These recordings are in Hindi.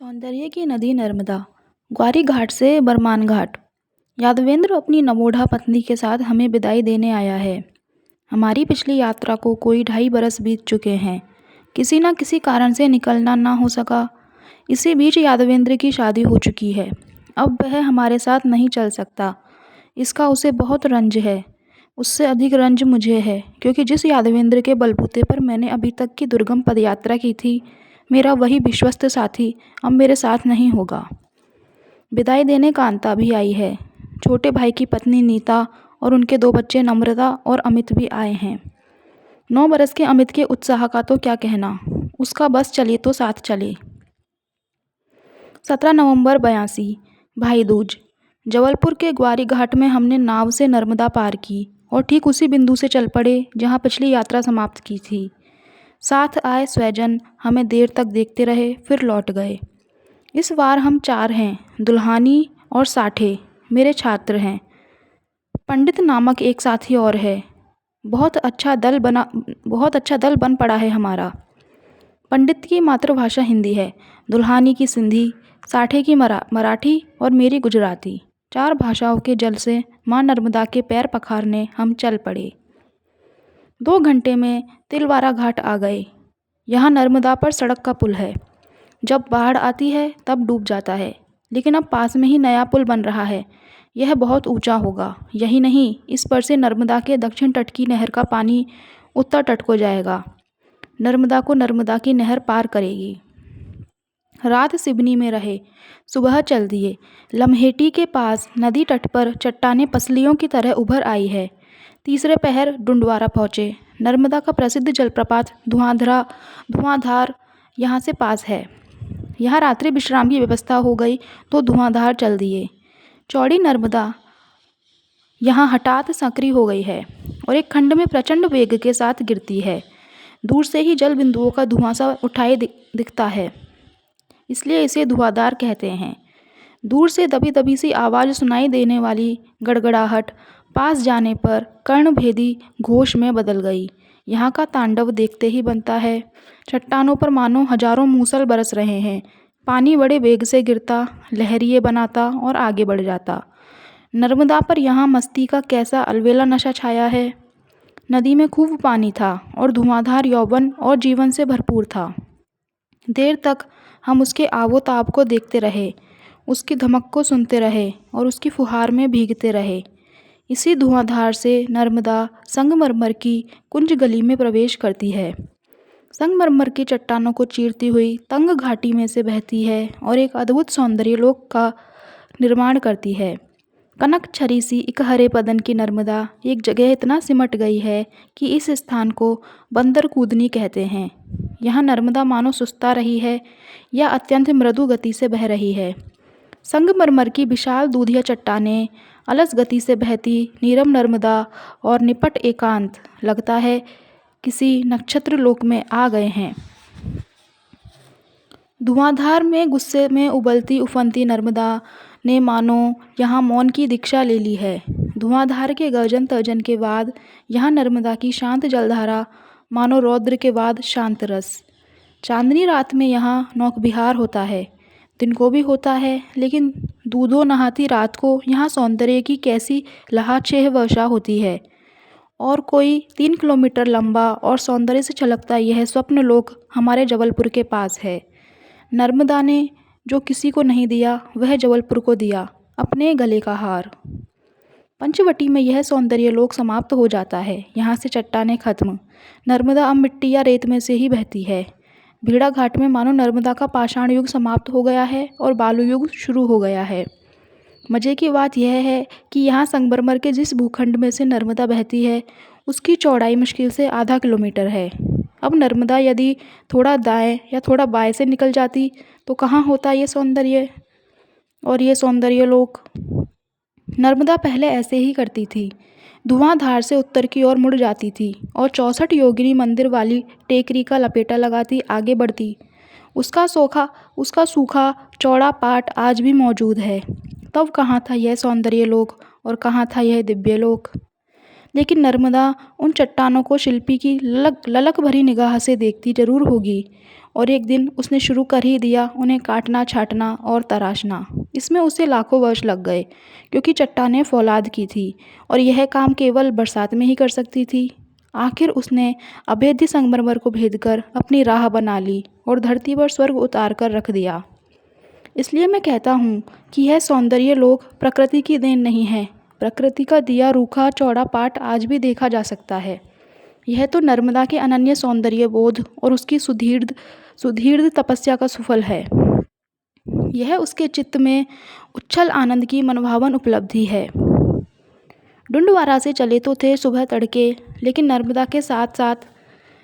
सौंदर्य की नदी नर्मदा। ग्वारी घाट से बरमान घाट। यादवेंद्र अपनी नवोढ़ा पत्नी के साथ हमें विदाई देने आया है। हमारी पिछली यात्रा को कोई 2.5 बरस बीत चुके हैं। किसी न किसी कारण से निकलना ना हो सका। इसी बीच यादवेंद्र की शादी हो चुकी है। अब वह हमारे साथ नहीं चल सकता। इसका उसे बहुत रंज है। उससे अधिक रंज मुझे है, क्योंकि जिस यादवेंद्र के बलबूते पर मैंने अभी तक की दुर्गम पदयात्रा की थी, मेरा वही विश्वस्त साथी अब मेरे साथ नहीं होगा। विदाई देने कांता भी आई है। छोटे भाई की पत्नी नीता और उनके 2 बच्चे नम्रता और अमित भी आए हैं। 9 बरस के अमित के उत्साह का तो क्या कहना। उसका बस चले तो साथ चले। 17 नवंबर 82। भाई दूज। जबलपुर के ग्वारी घाट में हमने नाव से नर्मदा पार की और ठीक उसी बिंदु से चल पड़े जहाँ पिछली यात्रा समाप्त की थी। साथ आए स्वजन हमें देर तक देखते रहे, फिर लौट गए। इस बार हम 4 हैं। दुल्हानी और साठे मेरे छात्र हैं। पंडित नामक एक साथी और है। बहुत अच्छा दल बन पड़ा है हमारा। पंडित की मातृभाषा हिंदी है, दुल्हानी की सिंधी, साठे की मराठी और मेरी गुजराती। 4 भाषाओं के जल से माँ नर्मदा के पैर पखारने हम चल पड़े। 2 घंटे में तिलवारा घाट आ गए। यहाँ नर्मदा पर सड़क का पुल है। जब बाढ़ आती है तब डूब जाता है, लेकिन अब पास में ही नया पुल बन रहा है। यह बहुत ऊंचा होगा। यही नहीं, इस पर से नर्मदा के दक्षिण तट की नहर का पानी उत्तर तट को जाएगा। नर्मदा की नहर पार करेगी। रात सिवनी में रहे, सुबह चल दिए। लम्हेटी के पास नदी तट पर चट्टानें पसलियों की तरह उभर आई है। तीसरे पहर डुंडवारा पहुँचे। नर्मदा का प्रसिद्ध जलप्रपात धुआंधार यहाँ से पास है। यहाँ रात्रि विश्राम की व्यवस्था हो गई तो धुआंधार चल दिए। चौड़ी नर्मदा यहाँ हठात संकरी हो गई है और एक खंड में प्रचंड वेग के साथ गिरती है। दूर से ही जल बिंदुओं का धुआं सा उठाए दिखता है, इसलिए इसे धुआंधार कहते हैं। दूर से दबी दबी सी आवाज़ सुनाई देने वाली गड़गड़ाहट पास जाने पर कर्णभेदी घोष में बदल गई। यहाँ का तांडव देखते ही बनता है। चट्टानों पर मानो हजारों मूसल बरस रहे हैं। पानी बड़े वेग से गिरता, लहरिए बनाता और आगे बढ़ जाता। नर्मदा पर यहाँ मस्ती का कैसा अलबेला नशा छाया है। नदी में खूब पानी था और धुआंधार यौवन और जीवन से भरपूर था। देर तक हम उसके आवोताब को देखते रहे, उसकी धमक को सुनते रहे और उसकी फुहार में भीगते रहे। इसी धुआंधार से नर्मदा संगमरमर की कुंज गली में प्रवेश करती है। संगमरमर की चट्टानों को चीरती हुई तंग घाटी में से बहती है और एक अद्भुत सौंदर्य लोक का निर्माण करती है। कनक छरी सी इकहरे पदन की नर्मदा एक जगह इतना सिमट गई है कि इस स्थान को बंदर कूदनी कहते हैं। यहाँ नर्मदा मानो सुस्ता रही है या अत्यंत मृदु गति से बह रही है। संगमरमर की विशाल दूधिया चट्टानें अलस गति से बहती नीरम नर्मदा और निपट एकांत लगता है किसी नक्षत्र लोक में आ गए हैं। धुआंधार में गुस्से में उबलती उफनती नर्मदा ने मानो यहाँ मौन की दीक्षा ले ली है। धुआंधार के गर्जन तर्जन के बाद यहाँ नर्मदा की शांत जलधारा मानो रौद्र के बाद शांत रस। चांदनी रात में यहाँ नौकविहार होता है, दिन को भी होता है, लेकिन दूधो नहाती रात को यहाँ सौंदर्य की कैसी लहाछेह वर्षा होती है। और कोई 3 किलोमीटर लंबा और सौंदर्य से छलकता यह स्वप्न लोक हमारे जबलपुर के पास है। नर्मदा ने जो किसी को नहीं दिया वह जबलपुर को दिया, अपने गले का हार। पंचवटी में यह सौंदर्य लोक समाप्त हो जाता है। यहाँ से चट्टानें खत्म। नर्मदा अब मिट्टी या रेत में से ही बहती है। भेड़ा घाट में मानो नर्मदा का पाषाण युग समाप्त हो गया है और बालू युग शुरू हो गया है। मज़े की बात यह है कि यहाँ संगमरमर के जिस भूखंड में से नर्मदा बहती है उसकी चौड़ाई मुश्किल से आधा किलोमीटर है। अब नर्मदा यदि थोड़ा दाएं या थोड़ा बाएं से निकल जाती तो कहाँ होता ये सौंदर्य और ये सौंदर्य लोक। नर्मदा पहले ऐसे ही करती थी। धुआंधार से उत्तर की ओर मुड़ जाती थी और 64 योगिनी मंदिर वाली टेकरी का लपेटा लगाती आगे बढ़ती। उसका सूखा चौड़ा पाट आज भी मौजूद है। तब कहाँ था यह सौंदर्य लोक और कहाँ था यह दिव्य लोक। लेकिन नर्मदा उन चट्टानों को शिल्पी की ललक ललक भरी निगाह से देखती जरूर होगी, और एक दिन उसने शुरू कर ही दिया उन्हें काटना, छाटना और तराशना। इसमें उसे लाखों वर्ष लग गए, क्योंकि चट्टानें फौलाद की थी और यह काम केवल बरसात में ही कर सकती थी। आखिर उसने अभेद्य संगमरमर को भेद कर अपनी राह बना ली और धरती पर स्वर्ग उतार कर रख दिया। इसलिए मैं कहता हूँ कि यह सौंदर्य लोक प्रकृति की देन नहीं है। प्रकृति का दिया रूखा चौड़ा पाट आज भी देखा जा सकता है। यह तो नर्मदा के अनन्य सौंदर्य बोध और उसकी सुदीर्घ सुदीर्घ तपस्या का सुफल है। यह उसके चित्त में उच्छल आनंद की मनभावन उपलब्धि है। डुंडवारा से चले तो थे सुबह तड़के, लेकिन नर्मदा के साथ साथ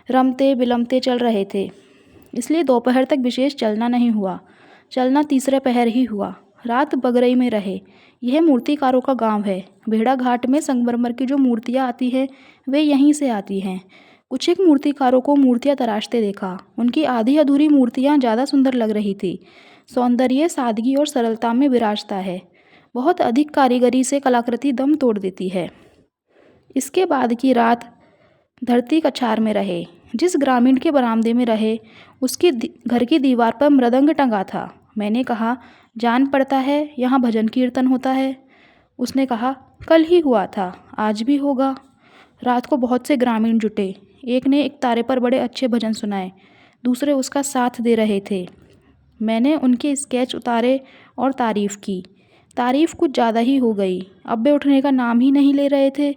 रमते बिलमते चल रहे थे, इसलिए दोपहर तक विशेष चलना नहीं हुआ। चलना तीसरे पहर ही हुआ। रात बगरई में रहे। यह मूर्तिकारों का गांव है। भेड़ा घाट में संगमरमर की जो मूर्तियाँ आती हैं वे यहीं से आती हैं। कुछ एक मूर्तिकारों को मूर्तियाँ तराशते देखा। उनकी आधी अधूरी मूर्तियाँ ज़्यादा सुंदर लग रही थी। सौंदर्य सादगी और सरलता में विराजता है। बहुत अधिक कारीगरी से कलाकृति दम तोड़ देती है। इसके बाद की रात धरती कछार में रहे। जिस ग्रामीण के बरामदे में रहे उसके घर की दीवार पर मृदंग टंगा था। मैंने कहा, जान पड़ता है यहाँ भजन कीर्तन होता है। उसने कहा, कल ही हुआ था, आज भी होगा। रात को बहुत से ग्रामीण जुटे। एक ने एक तारे पर बड़े अच्छे भजन सुनाए, दूसरे उसका साथ दे रहे थे। मैंने उनके स्केच उतारे और तारीफ़ की। तारीफ़ कुछ ज़्यादा ही हो गई। अब वे उठने का नाम ही नहीं ले रहे थे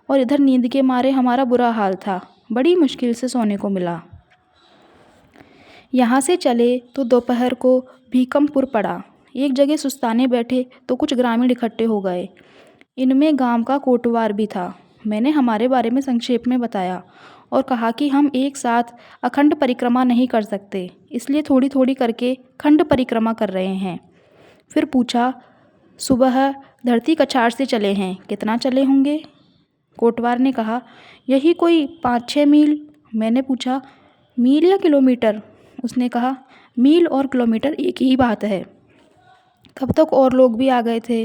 और इधर नींद के मारे हमारा बुरा हाल था। बड़ी मुश्किल से सोने को मिला। यहाँ से चले तो दोपहर को भीकमपुर पड़ा। एक जगह सुस्ताने बैठे तो कुछ ग्रामीण इकट्ठे हो गए। इनमें गांव का कोटवार भी था। मैंने हमारे बारे में संक्षेप में बताया और कहा कि हम एक साथ अखंड परिक्रमा नहीं कर सकते, इसलिए थोड़ी थोड़ी करके खंड परिक्रमा कर रहे हैं। फिर पूछा, सुबह धरती कछार से चले हैं, कितना चले होंगे? कोटवार ने कहा, यही कोई 5-6 मील। मैंने पूछा, मील या किलोमीटर? उसने कहा, मील और किलोमीटर एक ही बात है। तब तक और लोग भी आ गए थे।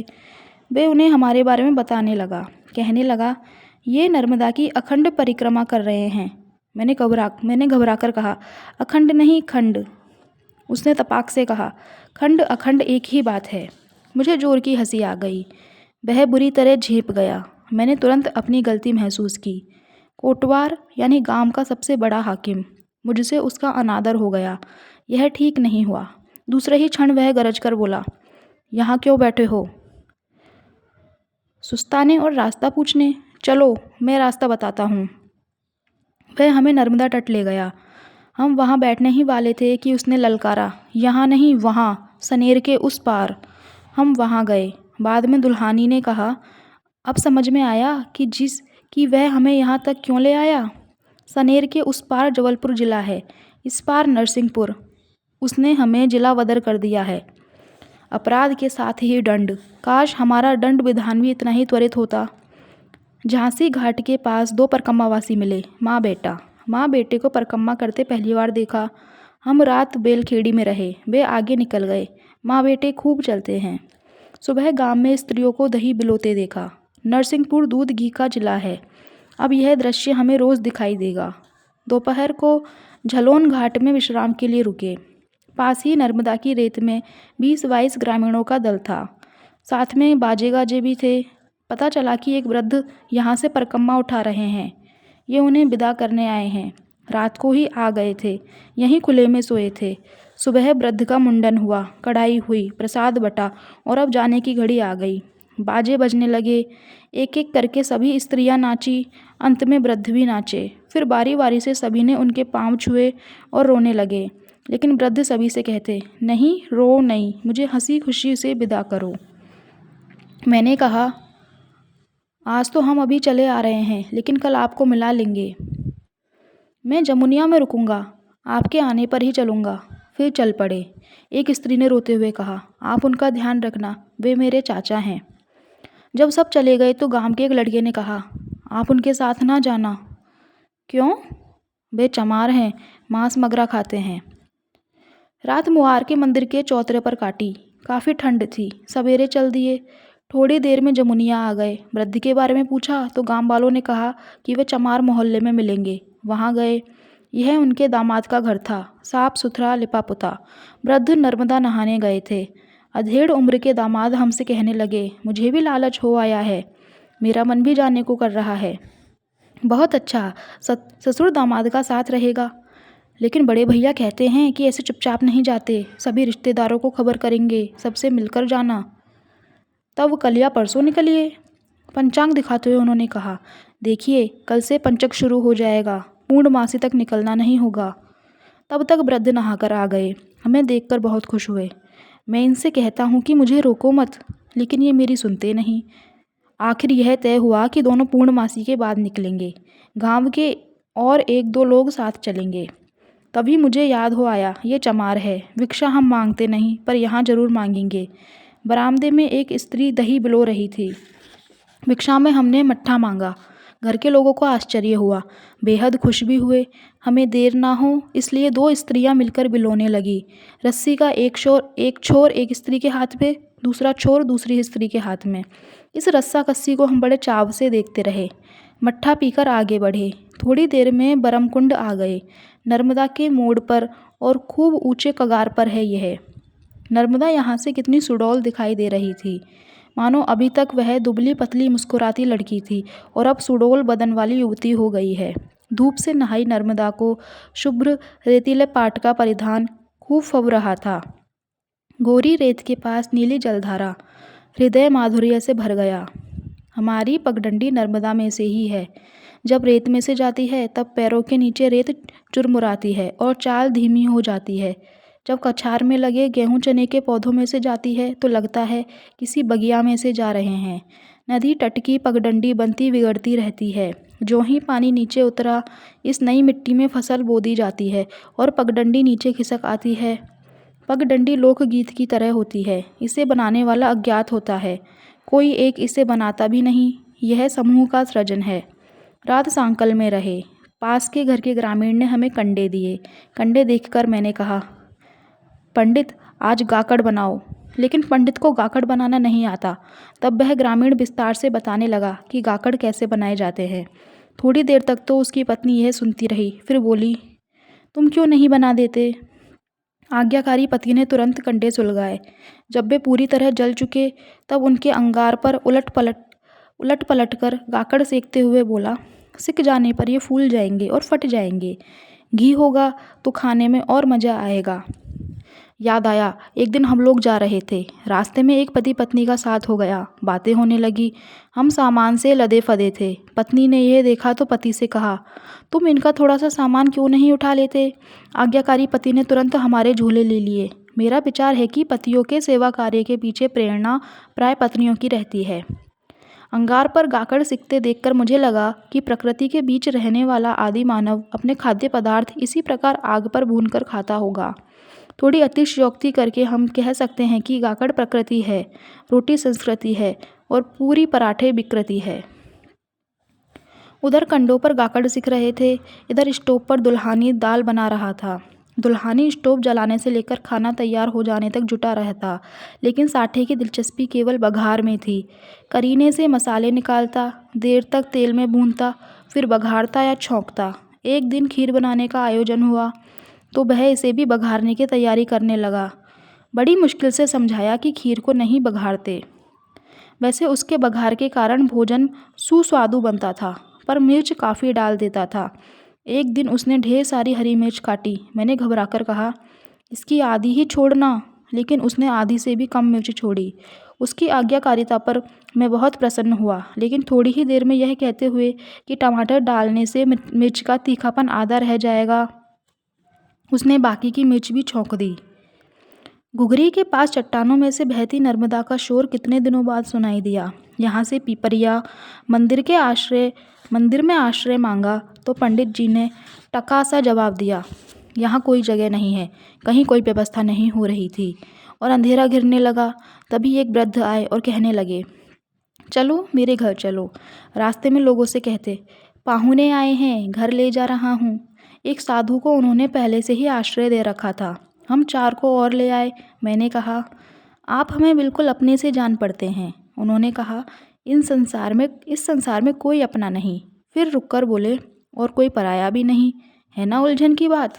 वे उन्हें हमारे बारे में बताने लगा। कहने लगा, ये नर्मदा की अखंड परिक्रमा कर रहे हैं। मैंने घबरा कर कहा, अखंड नहीं, खंड। उसने तपाक से कहा, खंड अखंड एक ही बात है। मुझे जोर की हंसी आ गई। वह बुरी तरह झेप गया। मैंने तुरंत अपनी गलती महसूस की। कोटवार यानी गांव का सबसे बड़ा हाकिम, मुझसे उसका अनादर हो गया। यह ठीक नहीं हुआ। दूसरे ही क्षण वह गरज कर बोला, यहाँ क्यों बैठे हो? सुस्ताने और रास्ता पूछने? चलो मैं रास्ता बताता हूँ। वह हमें नर्मदा तट ले गया। हम वहाँ बैठने ही वाले थे कि उसने ललकारा, यहाँ नहीं वहाँ, सनेर के उस पार। हम वहाँ गए। बाद में दुल्हानी ने कहा, अब समझ में आया कि वह हमें यहाँ तक क्यों ले आया। सनेर के उस पार जबलपुर जिला है, इस पार नरसिंहपुर। उसने हमें जिला वदर कर दिया है। अपराध के साथ ही दंड। काश हमारा दंड विधान भी इतना ही त्वरित होता। झांसी घाट के पास 2 परकम्मावासी मिले, माँ बेटा। माँ बेटे को परकम्मा करते पहली बार देखा। हम रात बेलखेड़ी में रहे। वे आगे निकल गए। माँ बेटे खूब चलते हैं। सुबह गांव में स्त्रियों को दही बिलोते देखा। नरसिंहपुर दूध घी का जिला है। अब यह दृश्य हमें रोज़ दिखाई देगा। दोपहर को झलोन घाट में विश्राम के लिए रुके। पास ही नर्मदा की रेत में 20-22 ग्रामीणों का दल था। साथ में बाजे गाजे भी थे। पता चला कि एक वृद्ध यहाँ से परकम्मा उठा रहे हैं। ये उन्हें विदा करने आए हैं। रात को ही आ गए थे, यहीं खुले में सोए थे। सुबह वृद्ध का मुंडन हुआ, कढ़ाई हुई, प्रसाद बटा और अब जाने की घड़ी आ गई। बाजे बजने लगे। एक एक करके सभी स्त्रियां नाची। अंत में वृद्ध भी नाचे। फिर बारी बारी से सभी ने उनके पांव छुए और रोने लगे। लेकिन वृद्ध सभी से कहते, नहीं रो नहीं, मुझे हंसी खुशी से विदा करो। मैंने कहा, आज तो हम अभी चले आ रहे हैं, लेकिन कल आपको मिला लेंगे। मैं जमुनिया में रुकूंगा, आपके आने पर ही चलूँगा। फिर चल पड़े। एक स्त्री ने रोते हुए कहा, आप उनका ध्यान रखना, वे मेरे चाचा हैं। जब सब चले गए तो गांव के एक लड़के ने कहा, आप उनके साथ ना जाना। क्यों? वे चमार हैं, मांस मगरा खाते हैं। रात मुआर के मंदिर के चौतरे पर काटी। काफ़ी ठंड थी। सवेरे चल दिए। थोड़ी देर में जमुनिया आ गए। वृद्ध के बारे में पूछा तो गांव वालों ने कहा कि वे चमार मोहल्ले में मिलेंगे। वहां गए। यह उनके दामाद का घर था, साफ सुथरा लिपा पुता। वृद्ध नर्मदा नहाने गए थे। अधेड़ उम्र के दामाद हमसे कहने लगे, मुझे भी लालच हो आया है, मेरा मन भी जाने को कर रहा है। बहुत अच्छा, ससुर दामाद का साथ रहेगा। लेकिन बड़े भैया कहते हैं कि ऐसे चुपचाप नहीं जाते, सभी रिश्तेदारों को खबर करेंगे, सबसे मिलकर जाना। तब कल या परसों निकलिए। पंचांग दिखाते हुए उन्होंने कहा, देखिए कल से पंचक शुरू हो जाएगा, पूर्णमासी तक निकलना नहीं होगा। तब तक वृद्ध नहाकर आ गए। हमें देखकर बहुत खुश हुए। मैं इनसे कहता हूँ कि मुझे रोको मत, लेकिन ये मेरी सुनते नहीं। आखिर यह तय हुआ कि दोनों पूर्णमासी के बाद निकलेंगे। गांव के और एक दो लोग साथ चलेंगे। तभी मुझे याद हो आया, ये चमार है। भिक्षा हम मांगते नहीं, पर यहाँ जरूर मांगेंगे। बरामदे में एक स्त्री दही बिलो रही थी। भिक्षा में हमने मट्ठा मांगा। घर के लोगों को आश्चर्य हुआ, बेहद खुश भी हुए। हमें देर ना हो इसलिए दो स्त्रियां मिलकर बिलोने लगी। रस्सी का एक छोर एक स्त्री के हाथ में, दूसरा छोर दूसरी स्त्री के हाथ में। इस रस्सा कस्सी को हम बड़े चाव से देखते रहे। मट्ठा पीकर आगे बढ़े। थोड़ी देर में बरमकुंड आ गए। नर्मदा के मोड़ पर और खूब ऊंचे कगार पर है यह। नर्मदा यहाँ से कितनी सुडौल दिखाई दे रही थी, मानो अभी तक वह दुबली पतली मुस्कुराती लड़की थी और अब सुडौल बदन वाली युवती हो गई है। धूप से नहाई नर्मदा को शुभ्र रेतीले पाट का परिधान खूब फब रहा था। गोरी रेत के पास नीली जलधारा हृदय माधुर्य से भर गया। हमारी पगडंडी नर्मदा में से ही है। जब रेत में से जाती है तब पैरों के नीचे रेत चुरमुराती है और चाल धीमी हो जाती है। जब कछार में लगे गेहूं चने के पौधों में से जाती है तो लगता है किसी बगिया में से जा रहे हैं। नदी तट की पगडंडी बनती बिगड़ती रहती है। जो ही पानी नीचे उतरा, इस नई मिट्टी में फसल बो दी जाती है और पगडंडी नीचे खिसक आती है। पगडंडी लोकगीत की तरह होती है। इसे बनाने वाला अज्ञात होता है, कोई एक इसे बनाता भी नहीं। यह समूह का सृजन है। रात सांकल में रहे। पास के घर के ग्रामीण ने हमें कंडे दिए। कंडे देखकर मैंने कहा, पंडित आज गाकड़ बनाओ। लेकिन पंडित को गाकड़ बनाना नहीं आता। तब वह ग्रामीण विस्तार से बताने लगा कि गाकड़ कैसे बनाए जाते हैं। थोड़ी देर तक तो उसकी पत्नी यह सुनती रही, फिर बोली, तुम क्यों नहीं बना देते? आज्ञाकारी पति ने तुरंत कंडे सुलगाए। जब वे पूरी तरह जल चुके तब उनके अंगार पर उलट पलट कर गाकड़ सेकते हुए बोला, सिक जाने पर ये फूल जाएंगे और फट जाएंगे। घी होगा तो खाने में और मज़ा आएगा। याद आया, एक दिन हम लोग जा रहे थे। रास्ते में एक पति पत्नी का साथ हो गया। बातें होने लगी। हम सामान से लदे फदे थे। पत्नी ने यह देखा तो पति से कहा, तुम इनका थोड़ा सा सामान क्यों नहीं उठा लेते? आज्ञाकारी पति ने तुरंत हमारे झूले ले लिए। मेरा विचार है कि पतियों के सेवा कार्य के पीछे प्रेरणा प्राय पत्नियों की रहती है। अंगार पर गाकड़ सिकते देखकर मुझे लगा कि प्रकृति के बीच रहने वाला आदि मानव अपने खाद्य पदार्थ इसी प्रकार आग पर भूनकर खाता होगा। थोड़ी अतिशयोक्ति करके हम कह सकते हैं कि गाकड़ प्रकृति है, रोटी संस्कृति है और पूरी पराठे विकृति है। उधर कंडों पर गाकड़ सिक रहे थे, इधर स्टोव पर दुल्हानी दाल बना रहा था। दुल्हानी स्टोव जलाने से लेकर खाना तैयार हो जाने तक जुटा रहता, लेकिन साठे की दिलचस्पी केवल बघार में थी। करीने से मसाले निकालता, देर तक तेल में भूनता, फिर बघारता या छौंकता। एक दिन खीर बनाने का आयोजन हुआ तो वह इसे भी बघारने की तैयारी करने लगा। बड़ी मुश्किल से समझाया कि खीर को नहीं बघारते। वैसे उसके बघार के कारण भोजन सुस्वादु बनता था, पर मिर्च काफ़ी डाल देता था। एक दिन उसने ढेर सारी हरी मिर्च काटी। मैंने घबराकर कहा, इसकी आधी ही छोड़ना, लेकिन उसने आधी से भी कम मिर्च छोड़ी। उसकी आज्ञाकारिता पर मैं बहुत प्रसन्न हुआ, लेकिन थोड़ी ही देर में यह कहते हुए कि टमाटर डालने से मिर्च का तीखापन आधा रह जाएगा, उसने बाकी की मिर्च भी छौंक दी। घुघरी के पास चट्टानों में से बहती नर्मदा का शोर कितने दिनों बाद सुनाई दिया। यहाँ से पीपरिया मंदिर में आश्रय मांगा तो पंडित जी ने टका सा जवाब दिया, यहाँ कोई जगह नहीं है, कहीं कोई व्यवस्था नहीं हो रही थी और अंधेरा घिरने लगा। तभी एक वृद्ध आए और कहने लगे, चलो मेरे घर चलो। रास्ते में लोगों से कहते, पाहुने आए हैं, घर ले जा रहा हूँ। एक साधु को उन्होंने पहले से ही आश्रय दे रखा था। हम 4 को और ले आए। मैंने कहा, आप हमें बिल्कुल अपने से जान पड़ते हैं। उन्होंने कहा, इस संसार में कोई अपना नहीं। फिर रुककर बोले, और कोई पराया भी नहीं। है ना उलझन की बात।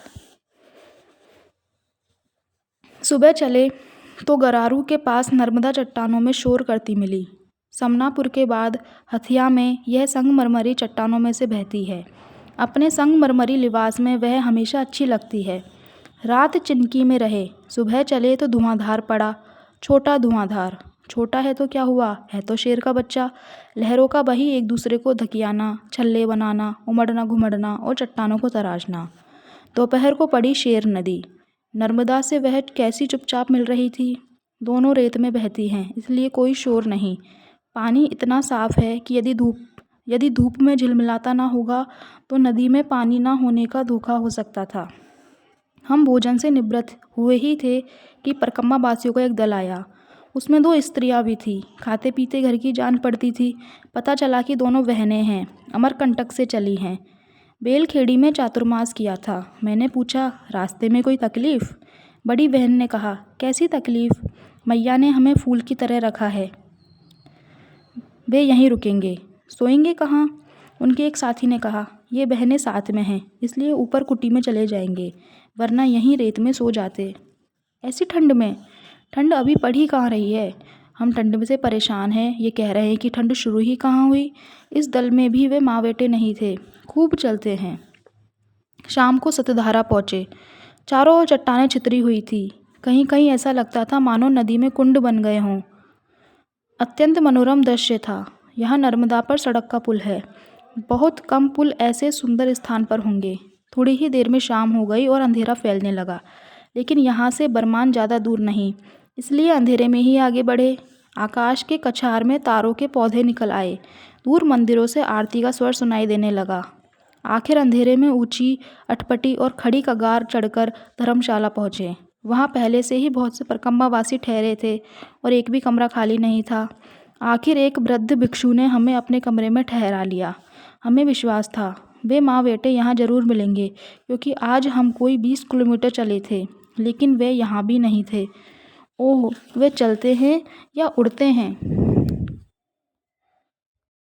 सुबह चले तो गरारू के पास नर्मदा चट्टानों में शोर करती मिली। समनापुर के बाद हथिया में यह संगमरमरी चट्टानों में से बहती है। अपने संगमरमरी लिबास में वह हमेशा अच्छी लगती है। रात चिनकी में रहे, सुबह चले तो धुआंधार पड़ा। छोटा धुआंधार, छोटा है तो क्या हुआ, है तो शेर का बच्चा। लहरों का वही एक दूसरे को धकियाना, छल्ले बनाना, उमड़ना घुमड़ना और चट्टानों को तराशना। दोपहर को पड़ी शेर नदी। नर्मदा से वह कैसी चुपचाप मिल रही थी। दोनों रेत में बहती हैं, इसलिए कोई शोर नहीं। पानी इतना साफ है कि यदि धूप में झिलमिलाता ना होगा तो नदी में पानी ना होने का धोखा हो सकता था। हम भोजन से निवृत्त हुए ही थे कि परकम्मा वासियों का एक दल आया। उसमें 2 स्त्रियां भी थीं। खाते पीते घर की जान पड़ती थी। पता चला कि दोनों बहनें हैं, अमरकंटक से चली हैं। बेलखेड़ी में चातुर्मास किया था। मैंने पूछा, रास्ते में कोई तकलीफ? बड़ी बहन ने कहा, कैसी तकलीफ? मैया ने हमें फूल की तरह रखा है, वे यहीं रुकेंगे। सोएंगे कहाँ? उनके एक साथी ने कहा, ये बहनें साथ में हैं, इसलिए ऊपर कुटी में चले जाएंगे, वरना यहीं रेत में सो जाते। ऐसी ठंड में? ठंड अभी पड़ ही कहाँ रही है। हम ठंड से परेशान हैं, ये कह रहे हैं कि ठंड शुरू ही कहाँ हुई। इस दल में भी वे माँ बेटे नहीं थे। खूब चलते हैं। शाम को सतधारा पहुँचे। चारों ओर चट्टानें छितरी हुई थी। कहीं कहीं ऐसा लगता था मानो नदी में कुंड बन गए हों। अत्यंत मनोरम दृश्य था। यहाँ नर्मदा पर सड़क का पुल है। बहुत कम पुल ऐसे सुंदर स्थान पर होंगे। थोड़ी ही देर में शाम हो गई और अंधेरा फैलने लगा, लेकिन यहाँ से बरमान ज़्यादा दूर नहीं, इसलिए अंधेरे में ही आगे बढ़े। आकाश के कछार में तारों के पौधे निकल आए। दूर मंदिरों से आरती का स्वर सुनाई देने लगा। आखिर अंधेरे में ऊंची अटपटी और खड़ी कगार चढ़कर धर्मशाला पहुँचे। वहाँ पहले से ही बहुत से परकम्मावासी ठहरे थे और एक भी कमरा खाली नहीं था। आखिर एक वृद्ध भिक्षु ने हमें अपने कमरे में ठहरा लिया। हमें विश्वास था वे माँ बेटे यहाँ जरूर मिलेंगे, क्योंकि आज हम कोई 20 किलोमीटर चले थे, लेकिन वे यहाँ भी नहीं थे। ओह, वे चलते हैं या उड़ते हैं?